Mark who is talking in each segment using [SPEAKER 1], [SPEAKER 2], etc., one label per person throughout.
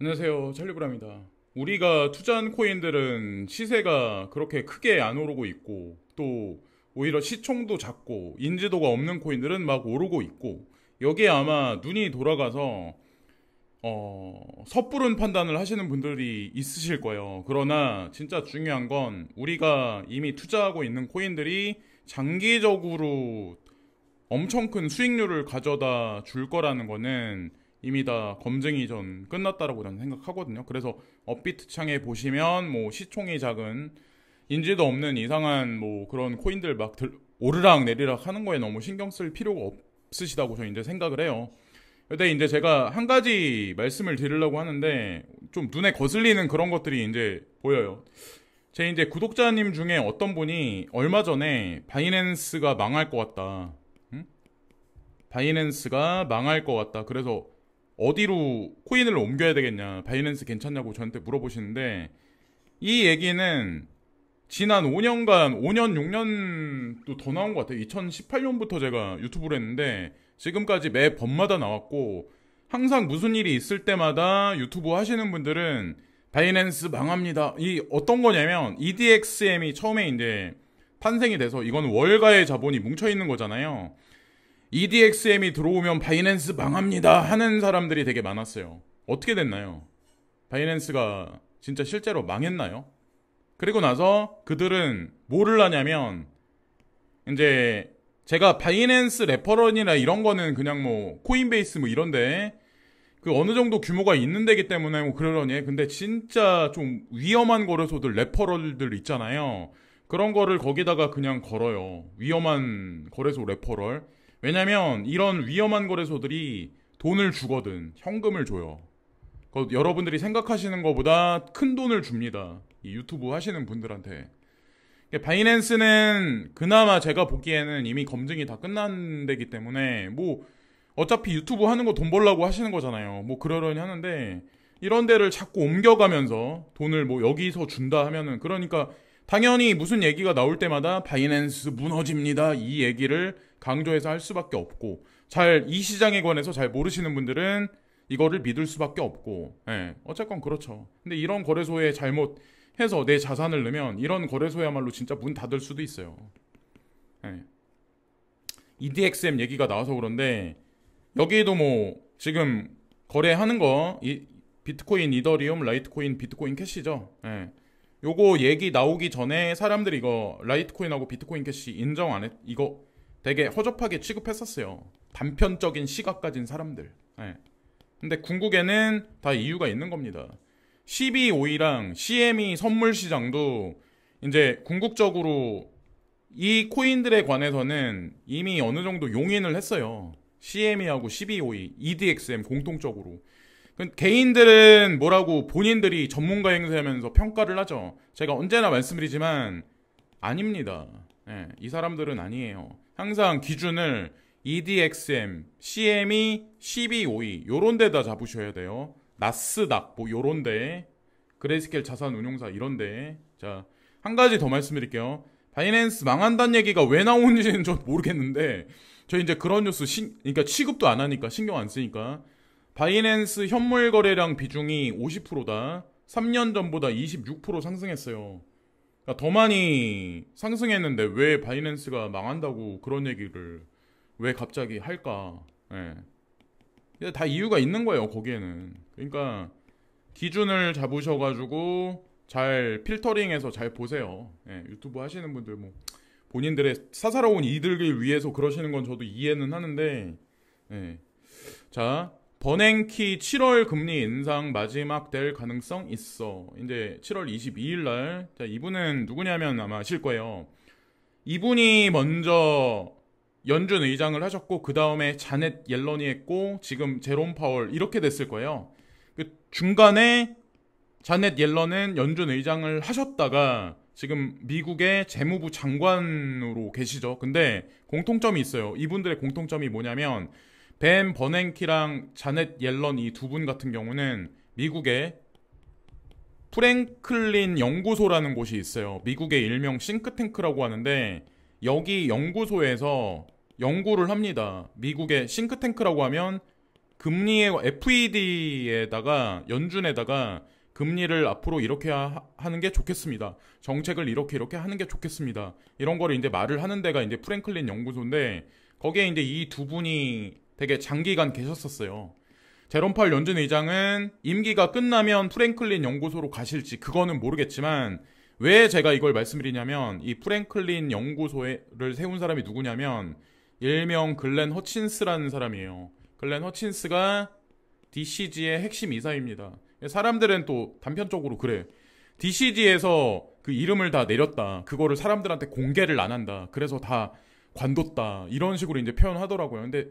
[SPEAKER 1] 안녕하세요. 찰리브라입니다. 우리가 투자한 코인들은 시세가 그렇게 크게 안 오르고 있고, 또 오히려 시총도 작고, 인지도가 없는 코인들은 막 오르고 있고, 여기에 아마 눈이 돌아가서, 섣부른 판단을 하시는 분들이 있으실 거예요. 그러나 진짜 중요한 건 우리가 이미 투자하고 있는 코인들이 장기적으로 엄청 큰 수익률을 가져다 줄 거라는 거는 이미 다 검증이 전 끝났다라고 저는 생각하거든요. 그래서 업비트 창에 보시면 뭐 시총이 작은 인지도 없는 이상한 뭐 그런 코인들 막 오르락 내리락 하는 거에 너무 신경 쓸 필요가 없으시다고 저는 이제 생각을 해요. 근데 이제 제가 한 가지 말씀을 드리려고 하는데 좀 눈에 거슬리는 그런 것들이 이제 보여요. 제 이제 구독자님 중에 어떤 분이 얼마 전에 바이낸스가 망할 것 같다. 응? 바이낸스가 망할 것 같다. 그래서 어디로 코인을 옮겨야 되겠냐, 바이낸스 괜찮냐고 저한테 물어보시는데, 이 얘기는 지난 5년간, 5년, 6년도 더 나온 것 같아요. 2018년부터 제가 유튜브를 했는데, 지금까지 매 번마다 나왔고, 항상 무슨 일이 있을 때마다 유튜브 하시는 분들은 바이낸스 망합니다. 이 어떤 거냐면, EDXM이 처음에 이제 탄생이 돼서, 이건 월가의 자본이 뭉쳐있는 거잖아요. EDXM이 들어오면 바이낸스 망합니다 하는 사람들이 되게 많았어요. 어떻게 됐나요? 바이낸스가 진짜 실제로 망했나요? 그리고 나서 그들은 뭐를 하냐면, 이제 제가 바이낸스 레퍼런이나 이런 거는 그냥 뭐 코인베이스 뭐 이런데 그 어느 정도 규모가 있는 데기 때문에 뭐 그러려니. 근데 진짜 좀 위험한 거래소들, 레퍼럴들 있잖아요. 그런 거를 거기다가 그냥 걸어요. 위험한 거래소 레퍼럴. 왜냐면 이런 위험한 거래소들이 돈을 주거든. 현금을 줘요. 여러분들이 생각하시는 것보다 큰 돈을 줍니다. 이 유튜브 하시는 분들한테. 바이낸스는 그나마 제가 보기에는 이미 검증이 다 끝난 데기 때문에 뭐 어차피 유튜브 하는 거 돈 벌려고 하시는 거잖아요. 뭐 그러려니 하는데 이런 데를 자꾸 옮겨가면서 돈을 뭐 여기서 준다 하면은, 그러니까 당연히 무슨 얘기가 나올 때마다 바이낸스 무너집니다 이 얘기를 강조해서 할 수밖에 없고, 잘 이 시장에 관해서 잘 모르시는 분들은 이거를 믿을 수밖에 없고, 예, 어쨌건 그렇죠. 근데 이런 거래소에 잘못해서 내 자산을 넣으면 이런 거래소야말로 진짜 문 닫을 수도 있어요. 예. EDXM 얘기가 나와서 그런데 여기에도 뭐 지금 거래하는 거 비트코인, 이더리움, 라이트코인, 비트코인 캐시죠. 예. 요거 얘기 나오기 전에 사람들이 이거 라이트코인하고 비트코인 캐시 인정 안 했, 이거 되게 허접하게 취급했었어요. 단편적인 시각 가진 사람들. 예. 근데 궁극에는 다 이유가 있는 겁니다. CBOE랑 CME 선물 시장도 이제 궁극적으로 이 코인들에 관해서는 이미 어느 정도 용인을 했어요. CME하고 CBOE, EDXM 공통적으로. 개인들은 뭐라고 본인들이 전문가 행세하면서 평가를 하죠. 제가 언제나 말씀드리지만 아닙니다. 예, 이 사람들은 아니에요. 항상 기준을 EDXM, CME, CBOE 요런 데다 잡으셔야 돼요. 나스닥 뭐 요런 데, 그레이스케일 자산운용사 이런 데. 자, 한 가지 더 말씀드릴게요. 바이낸스 망한다는 얘기가 왜 나오는지는 전 모르겠는데, 저 이제 그런 뉴스 그러니까 취급도 안 하니까, 신경 안 쓰니까. 바이낸스 현물 거래량 비중이 50%다. 3년 전보다 26% 상승했어요. 그러니까 더 많이 상승했는데 왜 바이낸스가 망한다고 그런 얘기를 왜 갑자기 할까? 예. 다 이유가 있는 거예요, 거기에는. 그러니까 기준을 잡으셔가지고 잘 필터링해서 잘 보세요. 예, 유튜브 하시는 분들 뭐 본인들의 사사로운 이득을 위해서 그러시는 건 저도 이해는 하는데, 예. 자, 버냉키 7월 금리 인상 마지막 될 가능성 있어. 이제 7월 22일 날. 자, 이분은 누구냐면 아마 아실 거예요. 이분이 먼저 연준 의장을 하셨고, 그 다음에 자넷 옐런이 했고, 지금 제롬 파월 이렇게 됐을 거예요. 그 중간에 자넷 옐런은 연준 의장을 하셨다가 지금 미국의 재무부 장관으로 계시죠. 근데 공통점이 있어요. 이분들의 공통점이 뭐냐면, 벤 버냉키랑 자넷 옐런 이 두 분 같은 경우는 미국의 프랭클린 연구소라는 곳이 있어요. 미국의 일명 싱크탱크라고 하는데, 여기 연구소에서 연구를 합니다. 미국의 싱크탱크라고 하면 금리의 FED에다가 연준에다가 금리를 앞으로 이렇게 하는 게 좋겠습니다. 정책을 이렇게 하는 게 좋겠습니다. 이런 거를 이제 말을 하는 데가 이제 프랭클린 연구소인데 거기에 이제 이 두 분이 되게 장기간 계셨었어요. 제롬 파월 연준 의장은 임기가 끝나면 프랭클린 연구소로 가실지 그거는 모르겠지만 왜 제가 이걸 말씀드리냐면 이 프랭클린 연구소를 세운 사람이 누구냐면 일명 글렌 허친스라는 사람이에요. 글렌 허친스가 DCG의 핵심 이사입니다. 사람들은 또 단편적으로 그래. DCG에서 그 이름을 다 내렸다. 그거를 사람들한테 공개를 안 한다. 그래서 다 관뒀다. 이런 식으로 이제 표현하더라고요. 근데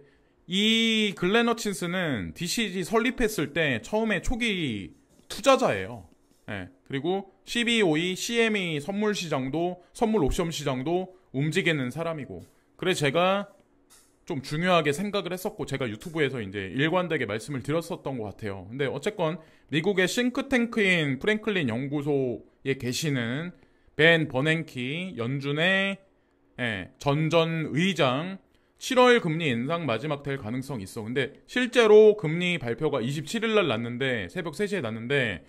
[SPEAKER 1] 이 글렌 허친스는 DCG 설립했을 때 처음에 초기 투자자예요. 예. 그리고 CBOE, CME 선물 시장도, 선물 옵션 시장도 움직이는 사람이고. 그래서 제가 좀 중요하게 생각을 했었고 제가 유튜브에서 이제 일관되게 말씀을 드렸었던 것 같아요. 근데 어쨌건 미국의 싱크탱크인 프랭클린 연구소에 계시는 벤 버냉키 연준의 전전 의장 7월 금리 인상 마지막 될 가능성이 있어. 근데 실제로 금리 발표가 27일 날 났는데 새벽 3시에 났는데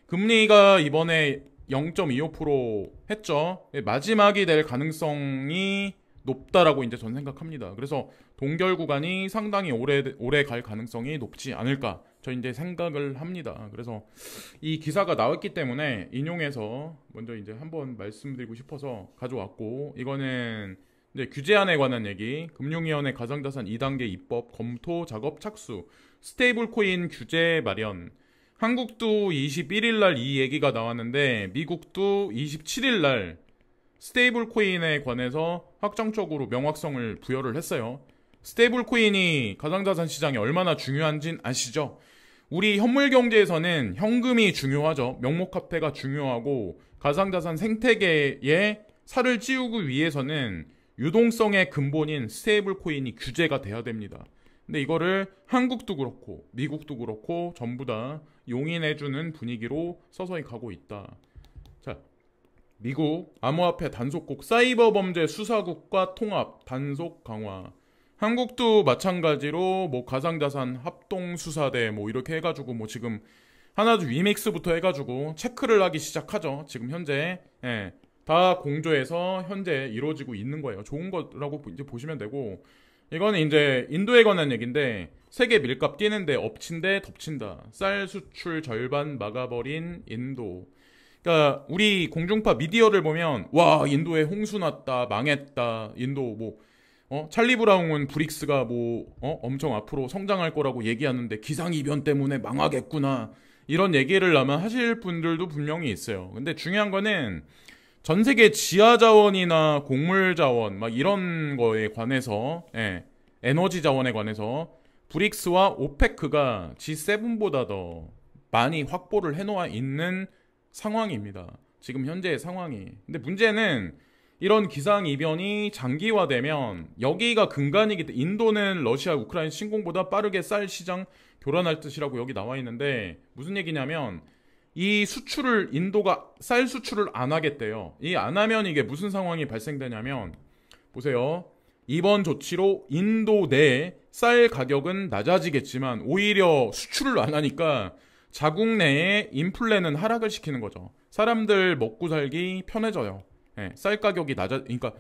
[SPEAKER 1] 금리가 이번에 0.25% 했죠. 마지막이 될 가능성이 높다라고 이제 전 생각합니다. 그래서 동결 구간이 상당히 오래 갈 가능성이 높지 않을까 저 이제 생각을 합니다. 그래서 이 기사가 나왔기 때문에 인용해서 먼저 이제 한번 말씀드리고 싶어서 가져왔고 이거는 이제 규제안에 관한 얘기, 금융위원회 가상자산 2단계 입법 검토 작업 착수, 스테이블 코인 규제 마련. 한국도 21일 날 이 얘기가 나왔는데 미국도 27일 날 스테이블 코인에 관해서 확정적으로 명확성을 부여를 했어요. 스테이블 코인이 가상자산 시장에 얼마나 중요한진 아시죠? 우리 현물 경제에서는 현금이 중요하죠. 명목화폐가 중요하고 가상자산 생태계에 살을 찌우기 위해서는 유동성의 근본인 스테이블 코인이 규제가 돼야 됩니다. 근데 이거를 한국도 그렇고 미국도 그렇고 전부 다 용인해주는 분위기로 서서히 가고 있다. 자, 미국 암호화폐 단속국 사이버범죄 수사국과 통합 단속 강화. 한국도 마찬가지로 뭐 가상자산 합동수사대 뭐 이렇게 해가지고 뭐 지금 하나도 위믹스부터 해가지고 체크를 하기 시작하죠. 지금 현재 다 공조해서 현재 이루어지고 있는 거예요. 좋은 거라고 이제 보시면 되고 이거는 이제 인도에 관한 얘기인데 세계 밀값 뛰는데 엎친데 덮친다. 쌀 수출 절반 막아버린 인도. 그러니까 우리 공중파 미디어를 보면 와 인도에 홍수 났다 망했다 인도 뭐 찰리 브라운은 브릭스가 뭐 엄청 앞으로 성장할 거라고 얘기하는데 기상이변 때문에 망하겠구나 이런 얘기를 아마 하실 분들도 분명히 있어요. 근데 중요한 거는 전 세계 지하자원이나 곡물자원 막 이런 거에 관해서 에너지 자원에 관해서 브릭스와 오페크가 G7보다 더 많이 확보를 해놓아 있는 상황입니다. 지금 현재의 상황이. 근데 문제는 이런 기상이변이 장기화되면 여기가 근간이기 때문에 인도는 러시아 우크라이나 침공보다 빠르게 쌀 시장 교란할 뜻이라고 여기 나와 있는데 무슨 얘기냐면 이 수출을 인도가 쌀 수출을 안 하겠대요. 이 안 하면 이게 무슨 상황이 발생되냐면 보세요. 이번 조치로 인도 내 쌀 가격은 낮아지겠지만 오히려 수출을 안 하니까 자국 내에 인플레는 하락을 시키는 거죠. 사람들 먹고 살기 편해져요. 쌀 가격이 그러니까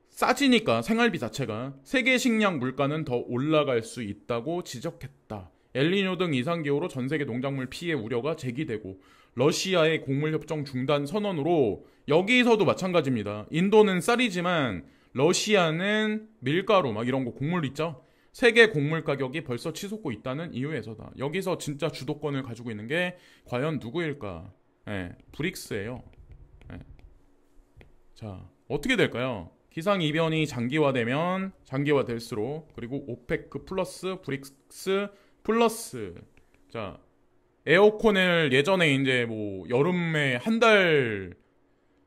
[SPEAKER 1] 싸지니까 생활비 자체가 세계 식량 물가는 더 올라갈 수 있다고 지적했다. 엘니뇨 등 이상기후로 전 세계 농작물 피해 우려가 제기되고 러시아의 곡물 협정 중단 선언으로 여기서도 마찬가지입니다. 인도는 쌀이지만 러시아는 밀가루 막 이런 거 곡물 있죠. 세계 곡물 가격이 벌써 치솟고 있다는 이유에서다. 여기서 진짜 주도권을 가지고 있는 게 과연 누구일까? 브릭스예요. 자, 어떻게 될까요? 기상이변이 장기화될수록 그리고 오페크 플러스 브릭스 플러스 자 에어컨을 예전에 이제 뭐 여름에 한 달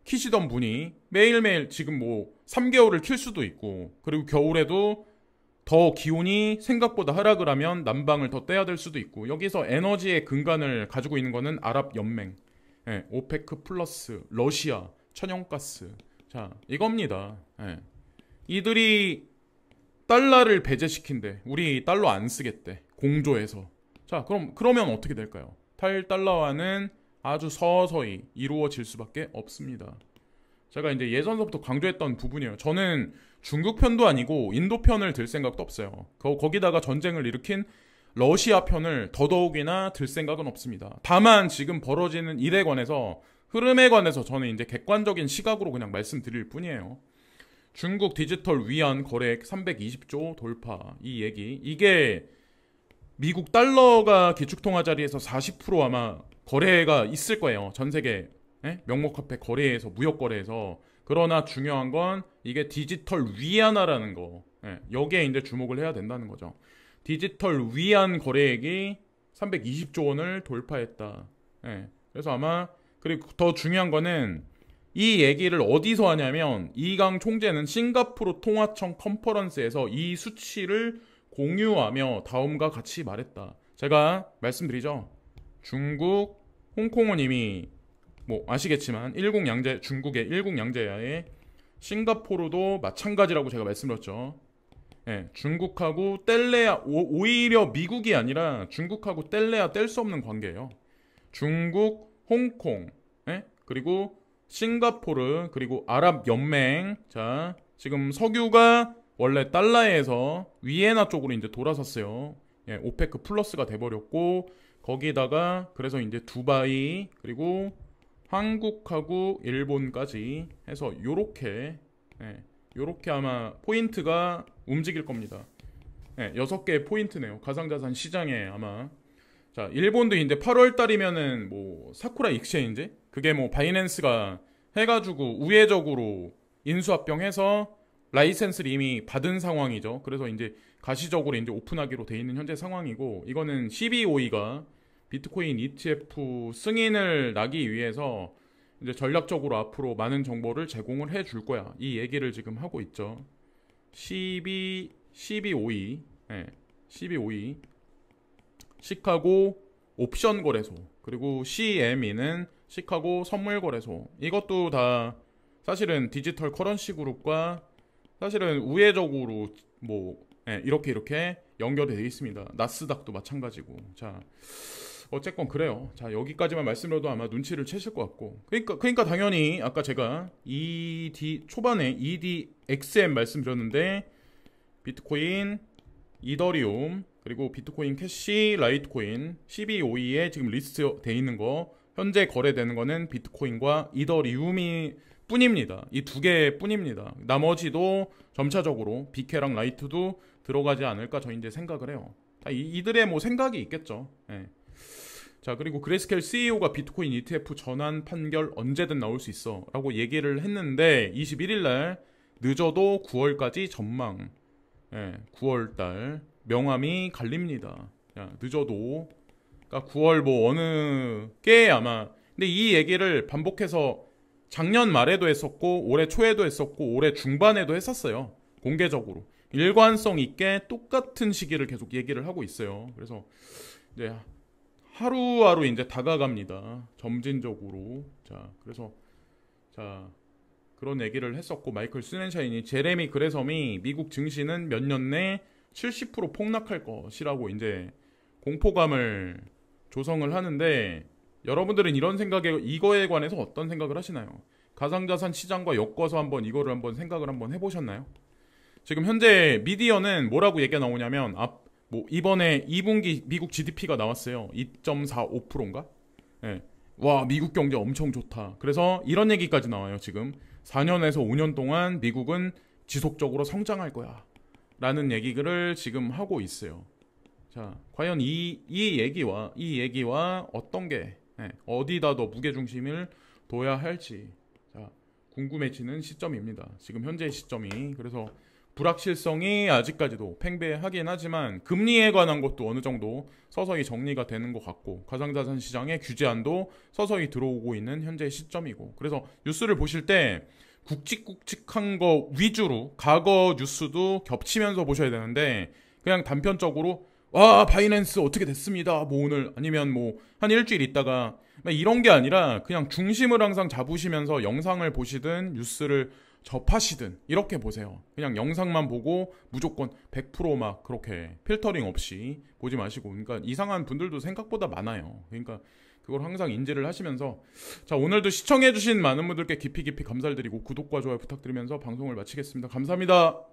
[SPEAKER 1] 키시던 분이 매일매일 지금 뭐 3개월을 킬 수도 있고 그리고 겨울에도 더 기온이 생각보다 하락을 하면 난방을 더 떼야 될 수도 있고 여기서 에너지의 근간을 가지고 있는 거는 아랍연맹 오페크 플러스 러시아 천연가스 자 이겁니다. 이들이 달러를 배제시킨대. 우리 달러 안 쓰겠대. 공조해서. 자, 그러면 어떻게 될까요? 탈달러화는 아주 서서히 이루어질 수밖에 없습니다. 제가 이제 예전서부터 강조했던 부분이에요. 저는 중국 편도 아니고 인도 편을 들 생각도 없어요. 거기다가 전쟁을 일으킨 러시아 편을 더더욱이나 들 생각은 없습니다. 다만 지금 벌어지는 일에 관해서, 흐름에 관해서 저는 이제 객관적인 시각으로 그냥 말씀드릴 뿐이에요. 중국 디지털 위안 거래액 320조 돌파, 이 얘기, 이게 미국 달러가 기축통화 자리에서 40% 아마 거래가 있을 거예요. 전 세계 명목화폐 거래에서, 무역 거래에서. 그러나 중요한 건 이게 디지털 위안화라는 거, 여기에 이제 주목을 해야 된다는 거죠. 디지털 위안 거래액이 320조 원을 돌파했다. 그래서 아마, 그리고 더 중요한 거는 이 얘기를 어디서 하냐면 이강 총재는 싱가포르 통화청 컨퍼런스에서 이 수치를 공유하며 다음과 같이 말했다. 제가 말씀드리죠. 중국, 홍콩은 이미 뭐 아시겠지만 중국의 일국양제야에 싱가포르도 마찬가지라고 제가 말씀드렸죠. 중국하고 뗄래야, 오히려 미국이 아니라 중국하고 뗄래야 뗄 수 없는 관계예요. 중국, 홍콩, 그리고 싱가포르, 그리고 아랍연맹. 자, 지금 석유가 원래 달러에서 위에나 쪽으로 이제 돌아섰어요. 오페크 플러스가 돼버렸고, 거기다가 그래서 이제 두바이, 그리고 한국하고 일본까지 해서 요렇게 아마 포인트가 움직일 겁니다. 6개의 포인트네요. 가상자산 시장에 아마. 자, 일본도 이제 8월 달이면은 뭐 사쿠라 익스체인지, 그게 뭐 바이낸스가 해가지고 우회적으로 인수합병해서 라이센스를 이미 받은 상황이죠. 그래서 이제 가시적으로 이제 오픈하기로 돼 있는 현재 상황이고, 이거는 CBOE가 비트코인 ETF 승인을 나기 위해서 이제 전략적으로 앞으로 많은 정보를 제공을 해줄 거야. 이 얘기를 지금 하고 있죠. CBOE, CBOE, 시카고 옵션 거래소, 그리고 CME는 시카고 선물 거래소. 이것도 다 사실은 디지털 커런시 그룹과 사실은 우회적으로 뭐 이렇게 연결이 되어 있습니다. 나스닥도 마찬가지고. 자, 어쨌건 그래요. 자, 여기까지만 말씀드려도 아마 눈치를 채실 것 같고. 그러니까 당연히 아까 제가 초반에 EDXM 말씀드렸는데, 비트코인, 이더리움, 그리고 비트코인 캐시, 라이트코인, CBOE에 지금 리스트 돼 있는 거, 현재 거래되는 거는 비트코인과 이더리움이 뿐입니다. 이 두 개 뿐입니다. 나머지도 점차적으로 비케랑 라이트도 들어가지 않을까 저 이제 생각을 해요. 이들의 뭐 생각이 있겠죠. 자, 그리고 그레스켈 CEO가 비트코인 ETF 전환 판결 언제든 나올 수 있어 라고 얘기를 했는데, 21일날 늦어도 9월까지 전망. 9월달 명암이 갈립니다. 늦어도, 그러니까 9월 뭐 어느 게 아마. 근데 이 얘기를 반복해서 작년 말에도 했었고, 올해 초에도 했었고, 올해 중반에도 했었어요. 공개적으로 일관성 있게 똑같은 시기를 계속 얘기를 하고 있어요. 그래서 이제 하루하루 이제 다가갑니다. 점진적으로. 자, 그래서 그런 얘기를 했었고, 마이클 스넨샤인이 제레미 그레섬이 미국 증시는 몇 년 내 70% 폭락할 것이라고 이제 공포감을 조성을 하는데, 여러분들은 이거에 관해서 어떤 생각을 하시나요? 가상자산 시장과 엮어서 이거를 생각을 해보셨나요? 지금 현재 미디어는 뭐라고 얘기가 나오냐면, 이번에 2분기 미국 GDP가 나왔어요. 2.45%인가? 와, 미국 경제 엄청 좋다. 그래서 이런 얘기까지 나와요. 지금 4년에서 5년 동안 미국은 지속적으로 성장할 거야 라는 얘기를 지금 하고 있어요. 자, 과연 이 얘기와 어떤 게 어디다 더 무게중심을 둬야 할지, 자, 궁금해지는 시점입니다. 지금 현재의 시점이. 그래서 불확실성이 아직까지도 팽배하긴 하지만 금리에 관한 것도 어느 정도 서서히 정리가 되는 것 같고, 가상자산 시장의 규제안도 서서히 들어오고 있는 현재 시점이고, 그래서 뉴스를 보실 때 굵직굵직한 거 위주로 과거 뉴스도 겹치면서 보셔야 되는데, 그냥 단편적으로 와, 바이낸스 어떻게 됐습니다 뭐 오늘, 아니면 뭐 한 일주일 있다가 이런 게 아니라 그냥 중심을 항상 잡으시면서 영상을 보시든 뉴스를 접하시든 이렇게 보세요. 그냥 영상만 보고 무조건 100%막 그렇게 필터링 없이 보지 마시고, 그러니까 이상한 분들도 생각보다 많아요. 그러니까 그걸 항상 인지를 하시면서, 자, 오늘도 시청해주신 많은 분들께 깊이 감사를 드리고 구독과 좋아요 부탁드리면서 방송을 마치겠습니다. 감사합니다.